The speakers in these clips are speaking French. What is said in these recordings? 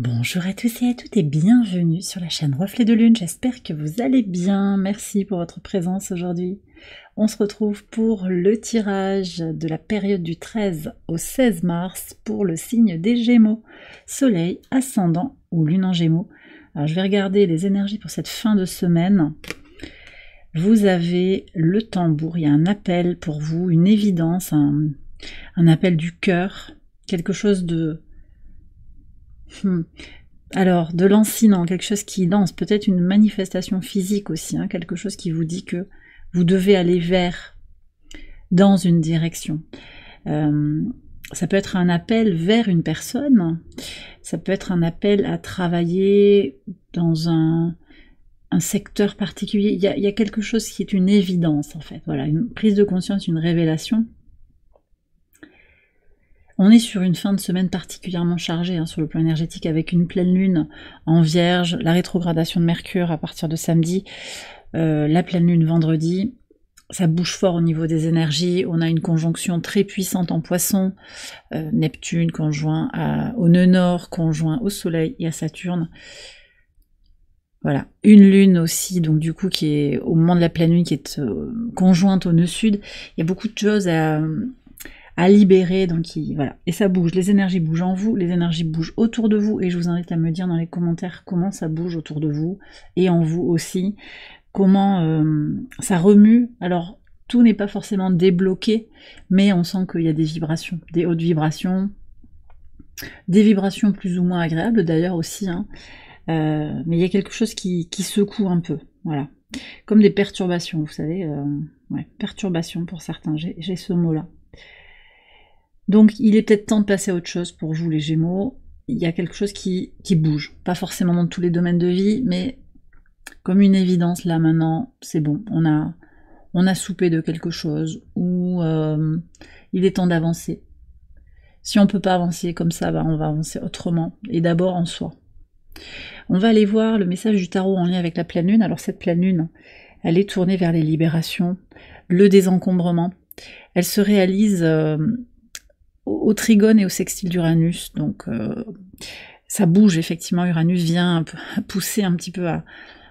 Bonjour à tous et à toutes et bienvenue sur la chaîne Reflet de Lune, j'espère que vous allez bien, merci pour votre présence aujourd'hui. On se retrouve pour le tirage de la période du 13 au 16 mars pour le signe des Gémeaux, Soleil, Ascendant ou Lune en Gémeaux. Alors je vais regarder les énergies pour cette fin de semaine. Vous avez le tambour, il y a un appel pour vous, une évidence, un appel du cœur, quelque chose de... Alors, de lancinant, quelque chose qui lance, peut-être une manifestation physique aussi, quelque chose qui vous dit que vous devez aller dans une direction. Ça peut être un appel vers une personne, ça peut être un appel à travailler dans un secteur particulier. Il y a quelque chose qui est une évidence en fait, voilà, une prise de conscience, une révélation. On est sur une fin de semaine particulièrement chargée sur le plan énergétique avec une pleine lune en Vierge, la rétrogradation de Mercure à partir de samedi, la pleine lune vendredi. Ça bouge fort au niveau des énergies. On a une conjonction très puissante en Poisson, Neptune conjoint au nœud nord, conjoint au Soleil et à Saturne. Voilà, une lune aussi, donc du coup qui est au moment de la pleine lune, qui est conjointe au nœud sud. Il y a beaucoup de choses à libérer, donc voilà, et ça bouge, les énergies bougent en vous, les énergies bougent autour de vous, et je vous invite à me dire dans les commentaires comment ça bouge autour de vous, et en vous aussi, comment ça remue. Alors, tout n'est pas forcément débloqué, mais on sent qu'il y a des vibrations, des hautes vibrations, des vibrations plus ou moins agréables d'ailleurs aussi, mais il y a quelque chose qui secoue un peu, voilà, comme des perturbations, vous savez, ouais, perturbations pour certains, j'ai ce mot-là. Donc il est peut-être temps de passer à autre chose pour vous les Gémeaux. Il y a quelque chose qui bouge, pas forcément dans tous les domaines de vie, mais comme une évidence là maintenant, c'est bon, on a soupé de quelque chose, ou il est temps d'avancer. Si on ne peut pas avancer comme ça, on va avancer autrement, et d'abord en soi. On va aller voir le message du tarot en lien avec la pleine lune. Alors cette pleine lune, elle est tournée vers les libérations, le désencombrement. Elle se réalise... au trigone et au sextile d'Uranus, donc ça bouge effectivement, Uranus vient pousser un petit peu à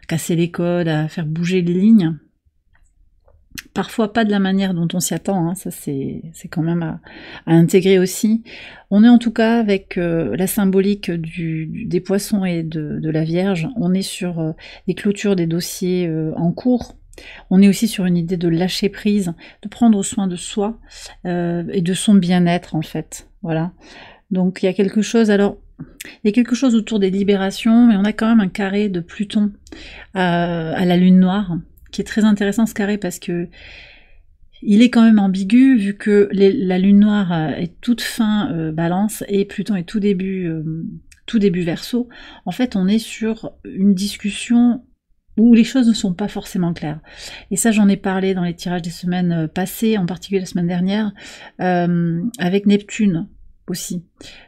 casser les codes, à faire bouger les lignes, parfois pas de la manière dont on s'y attend, ça c'est quand même à intégrer aussi. On est en tout cas avec la symbolique des poissons et de la Vierge, on est sur des clôtures des dossiers en cours. On est aussi sur une idée de lâcher prise, de prendre soin de soi et de son bien-être en fait. Voilà. Donc il y a quelque chose. Alors il y a quelque chose autour des libérations, mais on a quand même un carré de Pluton à la Lune noire qui est très intéressant ce carré parce que il est quand même ambigu vu que la Lune noire est toute fin Balance et Pluton est tout début Verseau. En fait, on est sur une discussion où les choses ne sont pas forcément claires. Et ça, j'en ai parlé dans les tirages des semaines passées, en particulier la semaine dernière, avec Neptune aussi.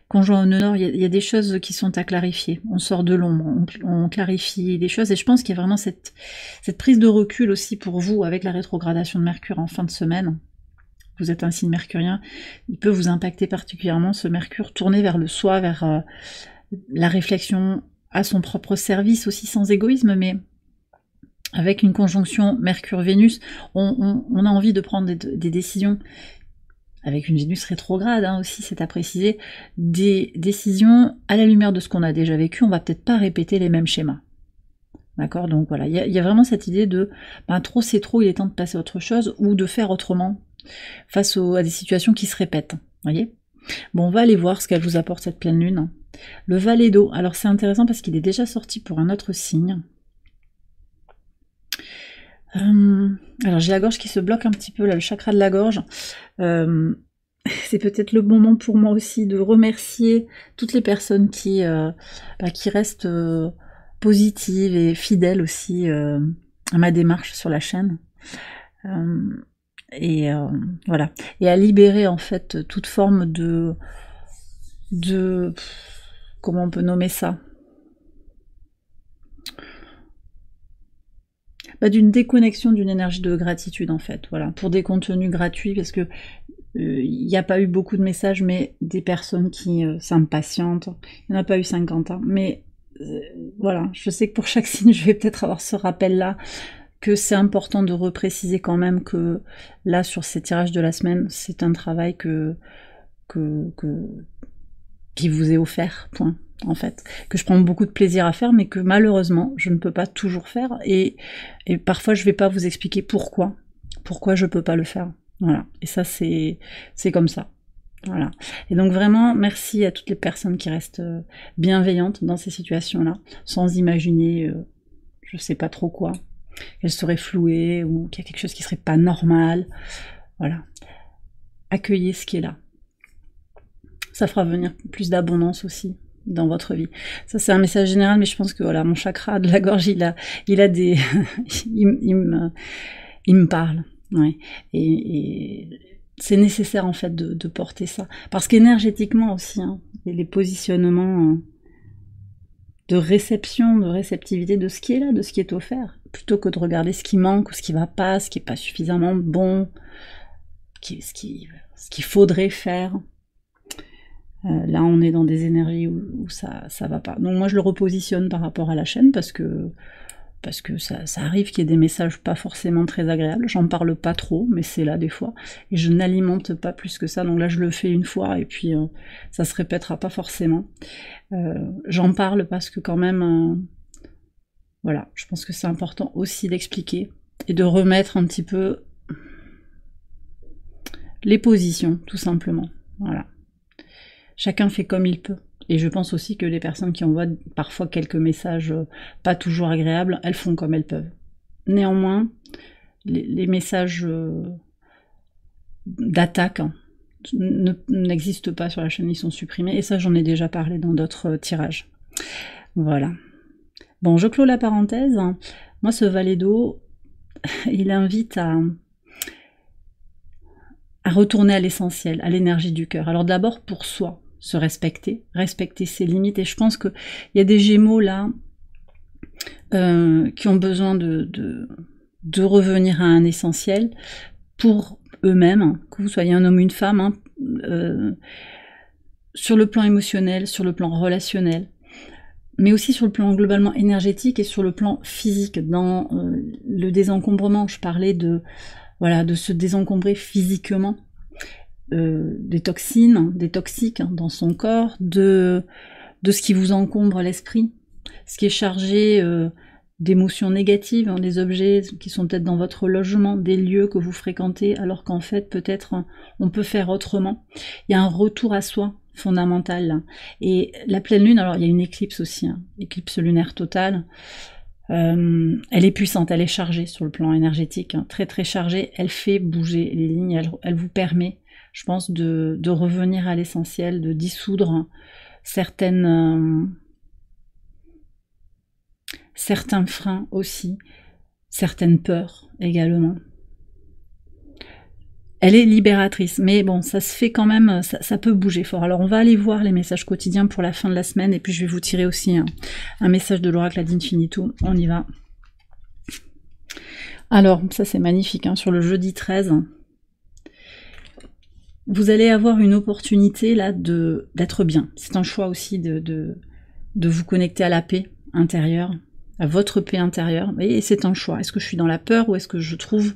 Conjoint au nœud nord, il y a des choses qui sont à clarifier. On sort de l'ombre, on clarifie des choses, et je pense qu'il y a vraiment cette prise de recul aussi pour vous, avec la rétrogradation de Mercure en fin de semaine. Vous êtes un signe mercurien, il peut vous impacter particulièrement, ce Mercure tourné vers le soi, vers la réflexion à son propre service aussi, sans égoïsme, mais avec une conjonction Mercure-Vénus, on a envie de prendre des décisions, avec une Vénus rétrograde aussi, c'est à préciser, des décisions à la lumière de ce qu'on a déjà vécu, on va peut-être pas répéter les mêmes schémas. D'accord? Donc voilà, il y a vraiment cette idée de, trop c'est trop, il est temps de passer à autre chose, ou de faire autrement, face à des situations qui se répètent. Voyez? Bon, on va aller voir ce qu'elle vous apporte cette pleine lune. Le valet d'eau, alors c'est intéressant parce qu'il est déjà sorti pour un autre signe. Alors j'ai la gorge qui se bloque un petit peu, là, le chakra de la gorge. C'est peut-être le moment pour moi aussi de remercier toutes les personnes qui restent positives et fidèles aussi à ma démarche sur la chaîne. Voilà. Et à libérer en fait toute forme de comment on peut nommer ça, d'une déconnexion d'une énergie de gratitude en fait, voilà, pour des contenus gratuits, parce que il n'y a pas eu beaucoup de messages, mais des personnes qui s'impatientent. Il n'y en a pas eu 50, hein, mais voilà, je sais que pour chaque signe, je vais peut-être avoir ce rappel-là, que c'est important de repréciser quand même que là, sur ces tirages de la semaine, c'est un travail qui vous est offert, point, en fait. Que je prends beaucoup de plaisir à faire, mais que malheureusement, je ne peux pas toujours faire. Et parfois, je ne vais pas vous expliquer pourquoi je ne peux pas le faire. Voilà. Et ça, c'est comme ça. Voilà. Et donc vraiment, merci à toutes les personnes qui restent bienveillantes dans ces situations-là, sans imaginer, je sais pas trop quoi, qu'elles seraient flouées ou qu'il y a quelque chose qui serait pas normal. Voilà. Accueillez ce qui est là. Ça fera venir plus d'abondance aussi dans votre vie. Ça, c'est un message général, mais je pense que voilà, mon chakra de la gorge, il a des, il me parle. Ouais. Et c'est nécessaire en fait de porter ça. Parce qu'énergétiquement aussi, hein, les positionnements de réception, de réceptivité de ce qui est là, de ce qui est offert, plutôt que de regarder ce qui manque ou ce qui va pas, ce qui est pas suffisamment bon, ce qu'il faudrait faire. Là, on est dans des énergies où ça va pas. Donc moi, je le repositionne par rapport à la chaîne parce que ça arrive qu'il y ait des messages pas forcément très agréables. J'en parle pas trop, mais c'est là des fois. Et je n'alimente pas plus que ça. Donc là, je le fais une fois et puis ça se répétera pas forcément. J'en parle parce que quand même, voilà, je pense que c'est important aussi d'expliquer et de remettre un petit peu les positions, tout simplement. Voilà. Chacun fait comme il peut. Et je pense aussi que les personnes qui envoient parfois quelques messages pas toujours agréables, elles font comme elles peuvent. Néanmoins, les messages d'attaque n'existent pas sur la chaîne, ils sont supprimés. Et ça, j'en ai déjà parlé dans d'autres tirages. Voilà. Bon, je clôt la parenthèse. Moi, ce valet d'eau, il invite à retourner à l'essentiel, à l'énergie du cœur. Alors d'abord pour soi, se respecter ses limites. Et je pense qu'il y a des Gémeaux là qui ont besoin de revenir à un essentiel pour eux-mêmes, que vous soyez un homme ou une femme, hein, sur le plan émotionnel, sur le plan relationnel, mais aussi sur le plan globalement énergétique et sur le plan physique. Dans le désencombrement, je parlais de se désencombrer physiquement, des toxines, des toxiques dans son corps, de ce qui vous encombre l'esprit, ce qui est chargé d'émotions négatives, hein, des objets qui sont peut-être dans votre logement, des lieux que vous fréquentez, alors qu'en fait peut-être on peut faire autrement. Il y a un retour à soi fondamental là. Et la pleine lune, alors il y a une éclipse aussi, hein, éclipse lunaire totale. Elle est puissante, elle est chargée sur le plan énergétique, hein, très très chargée, elle fait bouger les lignes, elle vous permet, je pense, de revenir à l'essentiel, de dissoudre certains freins aussi, certaines peurs également. Elle est libératrice, mais bon, ça se fait quand même, ça peut bouger fort. Alors on va aller voir les messages quotidiens pour la fin de la semaine, et puis je vais vous tirer aussi un message de l'oracle ad infinitum. On y va. Alors, ça c'est magnifique, hein, sur le jeudi 13. Vous allez avoir une opportunité là d'être bien. C'est un choix aussi de vous connecter à la paix intérieure, à votre paix intérieure. Et c'est un choix. Est-ce que je suis dans la peur ou est-ce que je trouve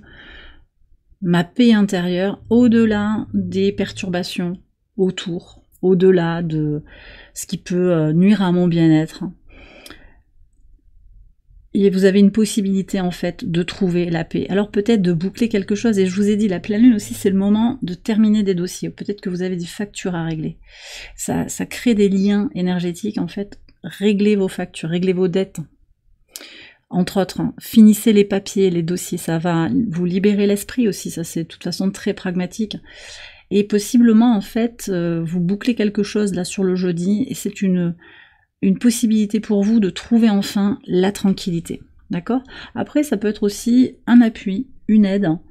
ma paix intérieure au-delà des perturbations autour, au-delà de ce qui peut nuire à mon bien-être. Et vous avez une possibilité en fait de trouver la paix. Alors peut-être de boucler quelque chose, et je vous ai dit, la pleine lune aussi, c'est le moment de terminer des dossiers. Peut-être que vous avez des factures à régler. Ça crée des liens énergétiques en fait. Réglez vos factures, réglez vos dettes. Entre autres, hein, finissez les papiers, les dossiers, ça va vous libérer l'esprit aussi, ça c'est de toute façon très pragmatique. Et possiblement, en fait, vous bouclez quelque chose là sur le jeudi, et c'est une possibilité pour vous de trouver enfin la tranquillité. D'accord ? Après, ça peut être aussi un appui, une aide, hein,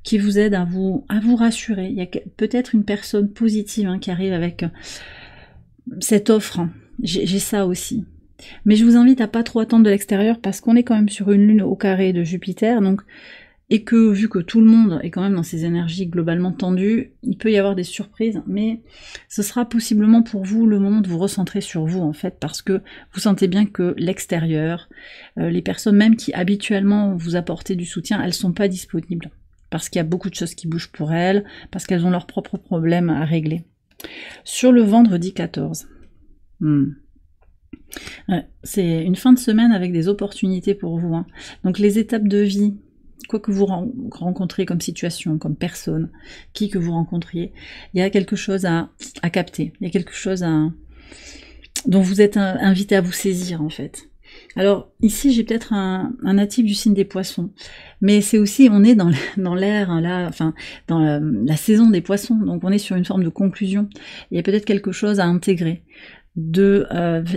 qui vous aide à vous rassurer. Il y a peut-être une personne positive, hein, qui arrive avec cette offre. Hein. J'ai ça aussi. Mais je vous invite à pas trop attendre de l'extérieur parce qu'on est quand même sur une lune au carré de Jupiter, donc et que vu que tout le monde est quand même dans ces énergies globalement tendues, il peut y avoir des surprises, mais ce sera possiblement pour vous le moment de vous recentrer sur vous en fait, parce que vous sentez bien que l'extérieur, les personnes même qui habituellement vous apportaient du soutien, elles sont pas disponibles, parce qu'il y a beaucoup de choses qui bougent pour elles, parce qu'elles ont leurs propres problèmes à régler. Sur le vendredi 14, ouais, c'est une fin de semaine avec des opportunités pour vous, hein. Donc les étapes de vie, quoi que vous rencontrez comme situation, comme personne, qui que vous rencontriez, il y a quelque chose à capter, il y a quelque chose dont vous êtes invité à vous saisir en fait. Alors ici j'ai peut-être un natif du signe des poissons, mais c'est aussi, on est dans l'air, là, enfin dans la saison des poissons, donc on est sur une forme de conclusion. Il y a peut-être quelque chose à intégrer de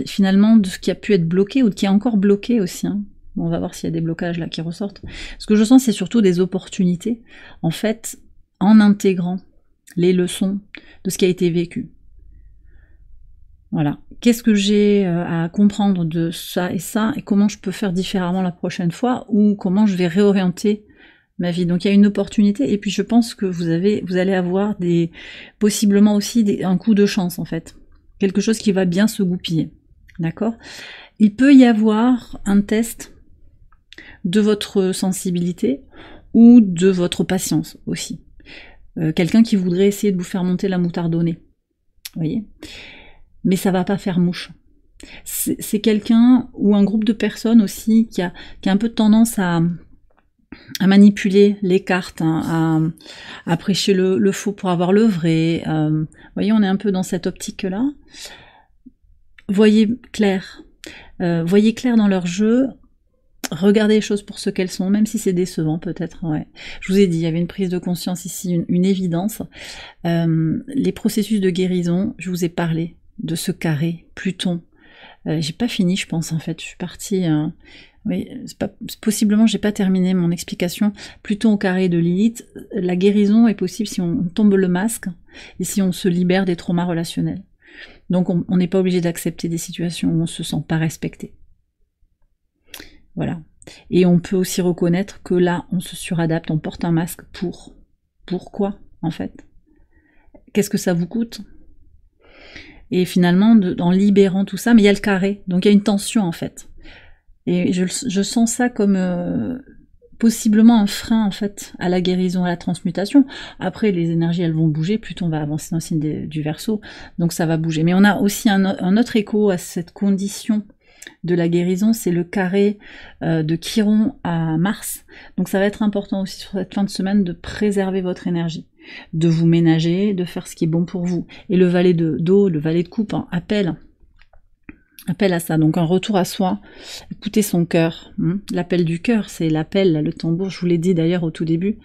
finalement de ce qui a pu être bloqué ou qui est encore bloqué aussi, hein. On va voir s'il y a des blocages là qui ressortent. Ce que je sens, c'est surtout des opportunités, en fait, en intégrant les leçons de ce qui a été vécu. Voilà. Qu'est-ce que j'ai à comprendre de ça, et comment je peux faire différemment la prochaine fois, ou comment je vais réorienter ma vie. Donc il y a une opportunité, et puis je pense que vous allez avoir possiblement aussi un coup de chance, en fait. Quelque chose qui va bien se goupiller. D'accord ? Il peut y avoir un test de votre sensibilité ou de votre patience aussi. Quelqu'un qui voudrait essayer de vous faire monter la moutarde au nez. Vous voyez ? Mais ça va pas faire mouche. C'est quelqu'un ou un groupe de personnes aussi qui a un peu de tendance à manipuler les cartes, hein, à prêcher le faux pour avoir le vrai. Vous voyez, on est un peu dans cette optique-là. Voyez clair dans leur jeu. Regardez les choses pour ce qu'elles sont, même si c'est décevant peut-être. Ouais. Je vous ai dit, il y avait une prise de conscience ici, une évidence. Les processus de guérison, je vous ai parlé de ce carré, Pluton. J'ai pas fini, je pense, en fait. Je suis partie... oui, possiblement, j'ai pas terminé mon explication. Pluton au carré de Lilith, la guérison est possible si on tombe le masque et si on se libère des traumas relationnels. Donc on n'est pas obligé d'accepter des situations où on se sent pas respecté. Voilà. Et on peut aussi reconnaître que là, on se suradapte, on porte un masque pourquoi, en fait? Qu'est-ce que ça vous coûte? Et finalement, en libérant tout ça, mais il y a le carré, donc il y a une tension, en fait. Et je sens ça comme possiblement un frein, en fait, à la guérison, à la transmutation. Après, les énergies, elles vont bouger, Pluton va avancer dans le signe du Verseau, donc ça va bouger. Mais on a aussi un autre écho à cette condition de la guérison, c'est le carré de Chiron à Mars. Donc ça va être important aussi sur cette fin de semaine de préserver votre énergie, de vous ménager, de faire ce qui est bon pour vous. Et le valet d'eau, le valet de coupe, hein, appelle à ça, donc un retour à soi, écouter son cœur. L'appel du cœur, c'est l'appel, le tambour, je vous l'ai dit d'ailleurs au tout début,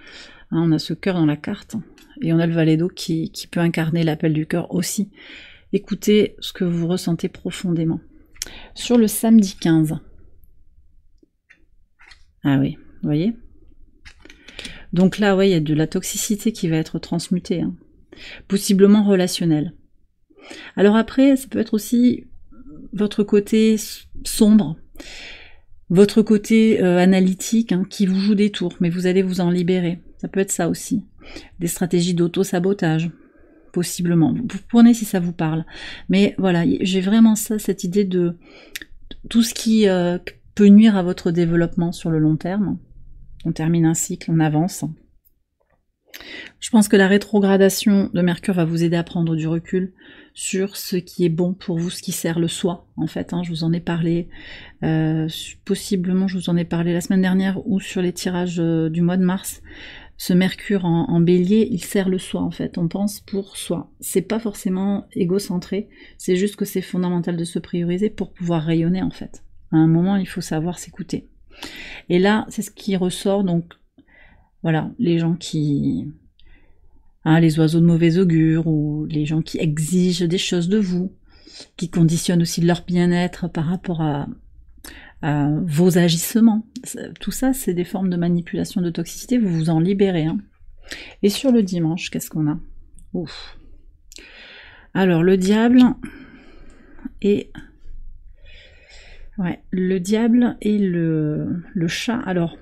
hein, on a ce cœur dans la carte, et on a le valet d'eau qui peut incarner l'appel du cœur aussi. Écoutez ce que vous ressentez profondément. Sur le samedi 15. Ah oui, vous voyez ? Donc là, ouais, il y a de la toxicité qui va être transmutée, hein, possiblement relationnelle. Alors après, ça peut être aussi votre côté sombre, votre côté analytique, hein, qui vous joue des tours, mais vous allez vous en libérer. Ça peut être ça aussi. Des stratégies d'auto-sabotage, possiblement. Vous prenez si ça vous parle. Mais voilà, j'ai vraiment cette idée de tout ce qui peut nuire à votre développement sur le long terme. On termine un cycle, on avance. Je pense que la rétrogradation de Mercure va vous aider à prendre du recul sur ce qui est bon pour vous, ce qui sert le soi, en fait. Hein, je vous en ai parlé, possiblement je vous en ai parlé la semaine dernière ou sur les tirages du mois de mars. Ce Mercure en bélier, il sert le soi, en fait. On pense pour soi. C'est pas forcément égocentré, c'est juste que c'est fondamental de se prioriser pour pouvoir rayonner, en fait. À un moment, il faut savoir s'écouter. Et là, c'est ce qui ressort, donc voilà, les gens qui... Hein, les oiseaux de mauvais augure, ou les gens qui exigent des choses de vous, qui conditionnent aussi leur bien-être par rapport à vos agissements. Tout ça, c'est des formes de manipulation, de toxicité, vous vous en libérez. Hein. Et sur le dimanche, qu'est-ce qu'on a? Ouf. Alors, le diable et... Ouais, le diable et le chat. Alors,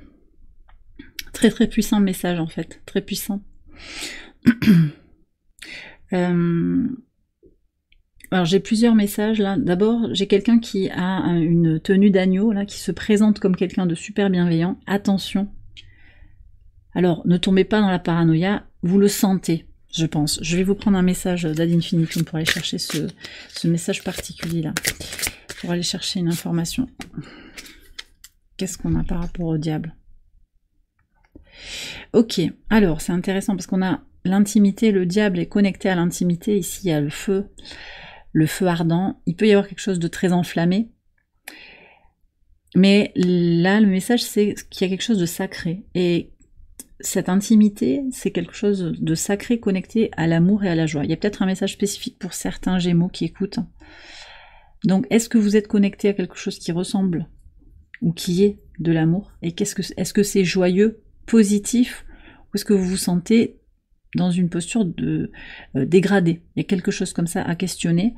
Très très puissant message en fait, très puissant. Alors j'ai plusieurs messages là. D'abord, j'ai quelqu'un qui a une tenue d'agneau là, qui se présente comme quelqu'un de super bienveillant. Attention. Alors, ne tombez pas dans la paranoïa, vous le sentez, je pense. Je vais vous prendre un message d'Ad Infinitum pour aller chercher ce message particulier là. Pour aller chercher une information. Qu'est-ce qu'on a par rapport au diable? Ok, alors c'est intéressant parce qu'on a l'intimité, le diable est connecté à l'intimité. Ici, il y a le feu ardent. Il peut y avoir quelque chose de très enflammé. Mais là, le message, c'est qu'il y a quelque chose de sacré. Et cette intimité, c'est quelque chose de sacré connecté à l'amour et à la joie. Il y a peut-être un message spécifique pour certains Gémeaux qui écoutent. Donc, est-ce que vous êtes connecté à quelque chose qui ressemble ou qui est de l'amour? Et est-ce que c'est joyeux, positif, ou est-ce que vous vous sentez dans une posture de dégradée? Il y a quelque chose comme ça à questionner.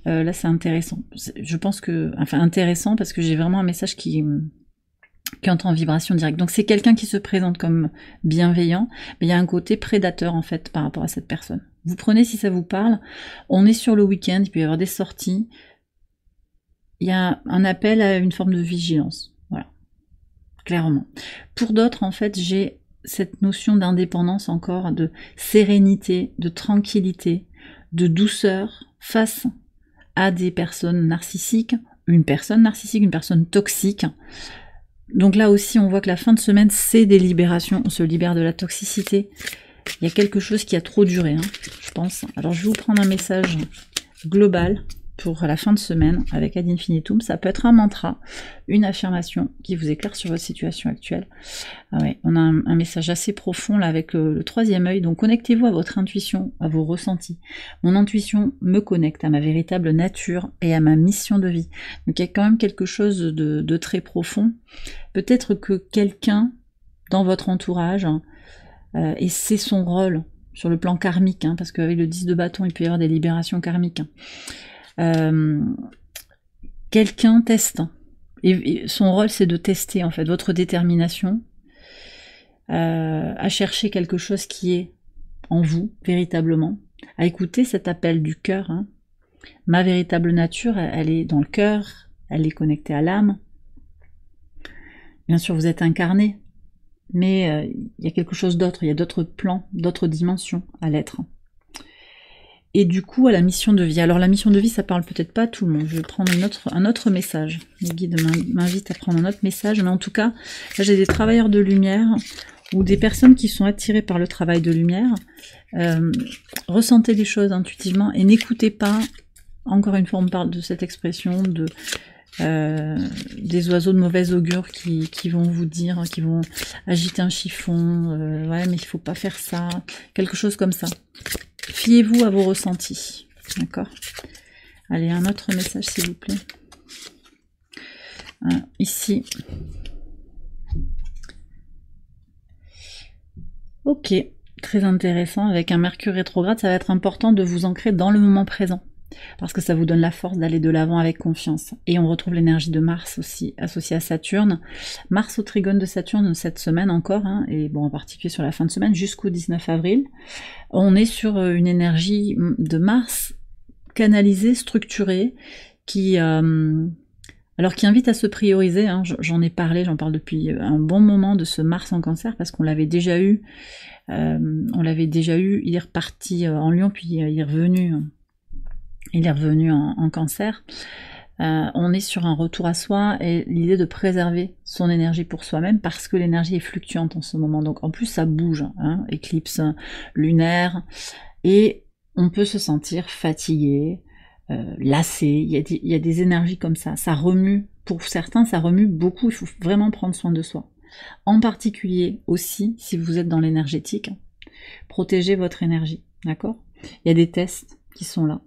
Là, c'est intéressant. Je pense que... Enfin, intéressant parce que j'ai vraiment un message qui entre en vibration directe. Donc c'est quelqu'un qui se présente comme bienveillant, mais il y a un côté prédateur en fait par rapport à cette personne. Vous prenez si ça vous parle, on est sur le week-end, il peut y avoir des sorties, il y a un appel à une forme de vigilance, voilà, clairement. Pour d'autres en fait, j'ai cette notion d'indépendance encore, de sérénité, de tranquillité, de douceur face à des personnes narcissiques, une personne toxique. Donc là aussi, on voit que la fin de semaine, c'est des libérations. On se libère de la toxicité. Il y a quelque chose qui a trop duré, hein, je pense. Alors, je vais vous prendre un message global pour la fin de semaine avec Ad Infinitum. Ça peut être un mantra, une affirmation qui vous éclaire sur votre situation actuelle. Ah ouais, on a un message assez profond là avec le troisième œil. Donc, connectez-vous à votre intuition, à vos ressentis. Mon intuition me connecte à ma véritable nature et à ma mission de vie. Donc, il y a quand même quelque chose de très profond. Peut-être que quelqu'un dans votre entourage, et c'est son rôle sur le plan karmique, hein, parce qu'avec le 10 de bâton, il peut y avoir des libérations karmiques. Quelqu'un teste. Et son rôle, c'est de tester en fait votre détermination à chercher quelque chose qui est en vous, véritablement, à écouter cet appel du cœur. Hein. Ma véritable nature, elle est dans le cœur, elle est connectée à l'âme. Bien sûr, vous êtes incarné, mais il y a quelque chose d'autre, il y a d'autres plans, d'autres dimensions à l'être. Et du coup, à la mission de vie. Alors la mission de vie, ça parle peut-être pas à tout le monde. Je vais prendre un autre message. Les guides m'invitent à prendre un autre message, mais en tout cas, là j'ai des travailleurs de lumière ou des personnes qui sont attirées par le travail de lumière. Ressentez les choses intuitivement et n'écoutez pas, encore une fois, on parle de cette expression des oiseaux de mauvaise augure qui vont vous dire, qui vont agiter un chiffon, ouais mais il faut pas faire ça, quelque chose comme ça. Fiez-vous à vos ressentis, d'accord? Allez, un autre message s'il vous plaît. Ici. Ok, très intéressant. Avec un Mercure rétrograde, ça va être important de vous ancrer dans le moment présent. Parce que ça vous donne la force d'aller de l'avant avec confiance. Et on retrouve l'énergie de Mars aussi, associée à Saturne. Mars au trigone de Saturne cette semaine encore, hein, et bon en particulier sur la fin de semaine, jusqu'au 19 avril. On est sur une énergie de Mars canalisée, structurée, alors qui invite à se prioriser, hein, j'en ai parlé, j'en parle depuis un bon moment de ce Mars en Cancer, parce qu'on l'avait déjà eu, il est reparti en Lion, puis il est revenu en Cancer. On est sur un retour à soi et l'idée de préserver son énergie pour soi-même parce que l'énergie est fluctuante en ce moment. Donc en plus ça bouge, hein, éclipse lunaire, et on peut se sentir fatigué, lassé. Il y a des énergies comme ça. Ça remue, pour certains ça remue beaucoup, il faut vraiment prendre soin de soi. En particulier aussi, si vous êtes dans l'énergétique, protégez votre énergie, d'accord? Il y a des tests qui sont là.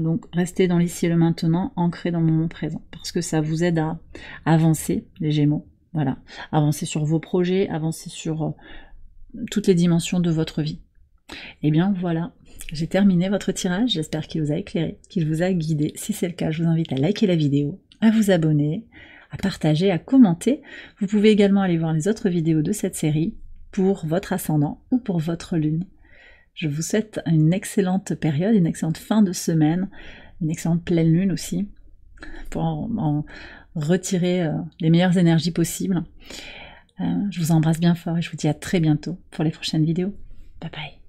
Donc restez dans l'ici et le maintenant, ancrez dans le moment présent, parce que ça vous aide à avancer, les Gémeaux, voilà, avancer sur vos projets, avancer sur toutes les dimensions de votre vie. Et bien voilà, j'ai terminé votre tirage, j'espère qu'il vous a éclairé, qu'il vous a guidé. Si c'est le cas, je vous invite à liker la vidéo, à vous abonner, à partager, à commenter. Vous pouvez également aller voir les autres vidéos de cette série pour votre ascendant ou pour votre lune. Je vous souhaite une excellente période, une excellente fin de semaine, une excellente pleine lune aussi, pour en retirer les meilleures énergies possibles. Je vous embrasse bien fort et je vous dis à très bientôt pour les prochaines vidéos. Bye bye.